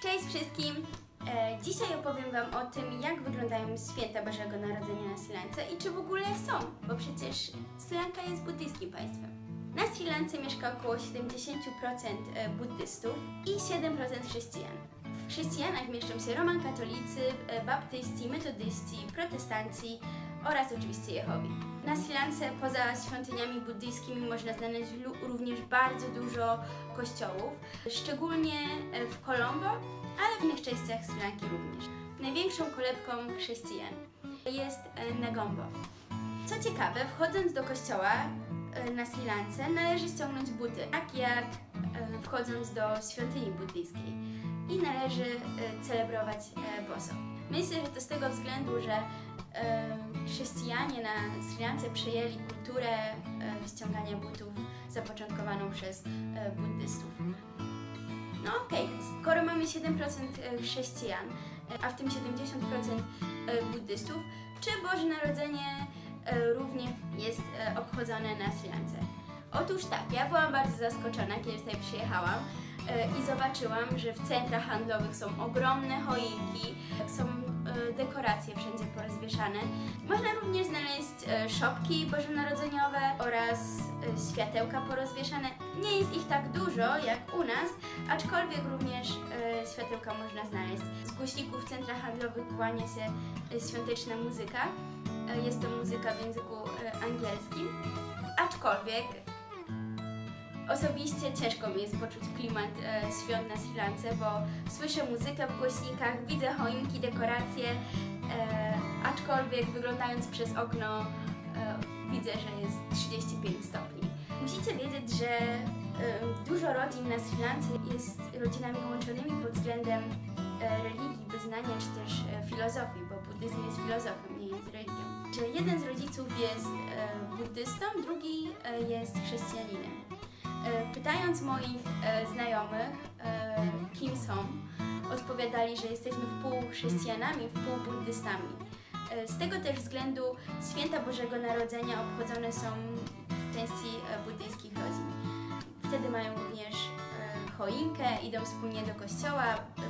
Cześć wszystkim! Dzisiaj opowiem Wam o tym, jak wyglądają święta Bożego Narodzenia na Sri Lance i czy w ogóle są, bo przecież Sri Lanka jest buddyjskim państwem. Na Sri Lance mieszka około 70% buddystów i 7% chrześcijan. W chrześcijanach mieszczą się roman-katolicy, baptyści, metodyści, protestanci oraz oczywiście Jehowi. Na Sri Lance poza świątyniami buddyjskimi można znaleźć również bardzo dużo kościołów, szczególnie w Colombo, ale w innych częściach Sri Lanki również. Największą kolebką chrześcijan jest Negombo. Co ciekawe, wchodząc do kościoła na Sri Lance należy ściągnąć buty, tak jak wchodząc do świątyni buddyjskiej, i należy celebrować boso. Myślę, że to z tego względu, że chrześcijanie na Sri Lance przyjęli kulturę ściągania butów zapoczątkowaną przez buddystów. No okej, skoro mamy 7% chrześcijan, a w tym 70% buddystów, czy Boże Narodzenie również jest obchodzone na Sri Lance? Otóż tak, ja byłam bardzo zaskoczona, kiedy tutaj przyjechałam i zobaczyłam, że w centrach handlowych są ogromne choinki, są dekoracje wszędzie porozwieszane. Można również znaleźć szopki bożonarodzeniowe oraz światełka porozwieszane. Nie jest ich tak dużo jak u nas, aczkolwiek również światełka można znaleźć. Z głośników w centrach handlowych kłania się świąteczna muzyka. Jest to muzyka w języku angielskim, aczkolwiek osobiście ciężko mi jest poczuć klimat świąt na Sri Lance, bo słyszę muzykę w głośnikach, widzę choinki, dekoracje, aczkolwiek wyglądając przez okno widzę, że jest 35 stopni. Musicie wiedzieć, że dużo rodzin na Sri Lance jest rodzinami łączonymi pod względem religii, wyznania czy też filozofii, bo buddyzm jest filozofią, nie jest religią. Że jeden z rodziców jest buddystą, drugi jest chrześcijaninem. Pytając moich znajomych, kim są, odpowiadali, że jesteśmy wpół chrześcijanami, wpół buddystami. Z tego też względu święta Bożego Narodzenia obchodzone są w części buddyjskich rodzin. Wtedy mają również choinkę, idą wspólnie do kościoła,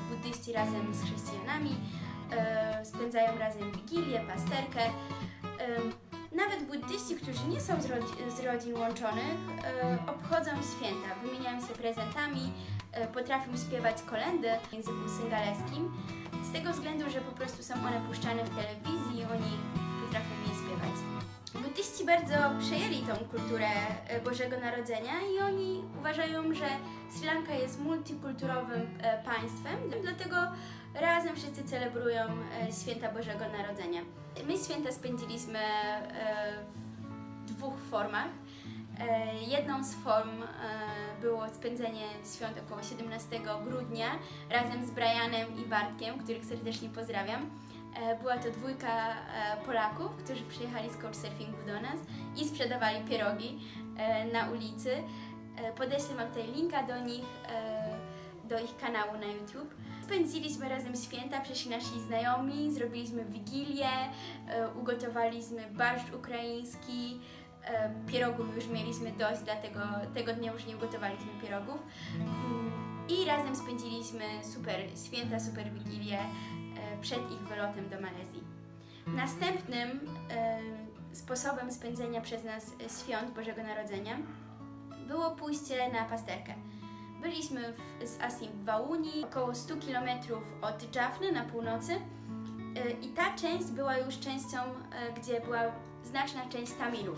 buddyści razem z chrześcijanami, spędzają razem wigilię, pasterkę. Nawet buddyści, którzy nie są z rodzin łączonych, obchodzą święta, wymieniają się prezentami, potrafią śpiewać kolędy w języku syngaleskim, z tego względu, że po prostu są one puszczane w telewizji, oni potrafią je śpiewać. Buddyści bardzo przejęli tą kulturę Bożego Narodzenia i oni uważają, że Sri Lanka jest multikulturowym państwem, dlatego razem wszyscy celebrują święta Bożego Narodzenia. My święta spędziliśmy w dwóch formach. Jedną z form było spędzenie świąt około 17 grudnia razem z Brianem i Bartkiem, których serdecznie pozdrawiam. Była to dwójka Polaków, którzy przyjechali z couchsurfingu do nas i sprzedawali pierogi na ulicy. Podeślę Wam tutaj linka do nich, do ich kanału na YouTube. Spędziliśmy razem święta, przyszli nasi znajomi, zrobiliśmy wigilię, ugotowaliśmy barszcz ukraiński, pierogów już mieliśmy dość, dlatego tego dnia już nie ugotowaliśmy pierogów. I razem spędziliśmy super święta, super wigilię przed ich wylotem do Malezji. Następnym sposobem spędzenia przez nas świąt Bożego Narodzenia było pójście na pasterkę. Byliśmy z Asim w Wauni, około 100 km od Jaffny na północy, i ta część była już częścią, gdzie była znaczna część Tamilów.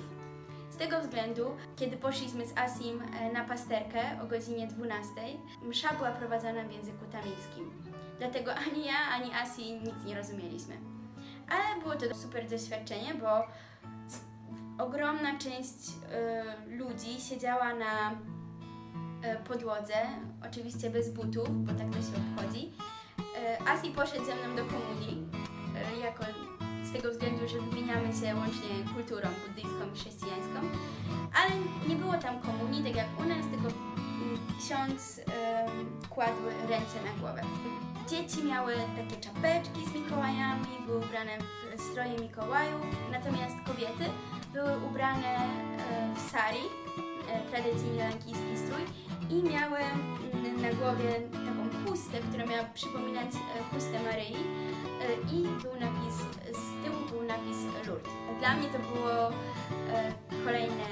Z tego względu, kiedy poszliśmy z Asim na pasterkę o godzinie 12, msza była prowadzona w języku tamilskim. Dlatego ani ja, ani Asi nic nie rozumieliśmy. Ale było to super doświadczenie, bo ogromna część ludzi siedziała na podłodze, oczywiście bez butów, bo tak to się obchodzi. Asi poszedł ze mną do komunii, z tego względu, że wymieniamy się łącznie kulturą buddyjską i chrześcijańską, ale nie było tam komunii, tak jak u nas, tylko ksiądz kładł ręce na głowę. Dzieci miały takie czapeczki z Mikołajami, były ubrane w stroje Mikołajów, natomiast kobiety były ubrane w sari, tradycyjnie lankijski strój, i miały na głowie taką chustkę chustę, która miała przypominać chustę Maryi i był napis, z tyłu był napis Lourdes. Dla mnie to było kolejne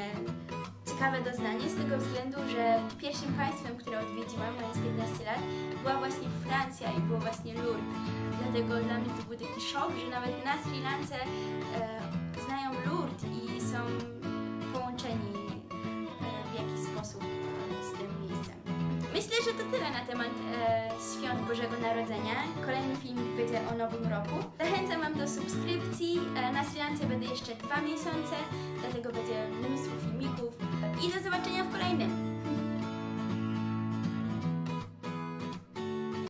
ciekawe doznanie z tego względu, że pierwszym państwem, które odwiedziłam mając 15 lat, była właśnie Francja i było właśnie Lourdes. Dlatego dla mnie to był taki szok, że nawet na Sri Lance znają Lourdes i są połączeni w jakiś sposób z tym miejscem. Myślę, że to tyle na temat świąt Bożego Narodzenia. Kolejny filmik będzie o Nowym Roku. Zachęcam Wam do subskrypcji. Na Sri Lance będę jeszcze 2 miesiące, dlatego będzie mnóstwo filmików. I do zobaczenia w kolejnym.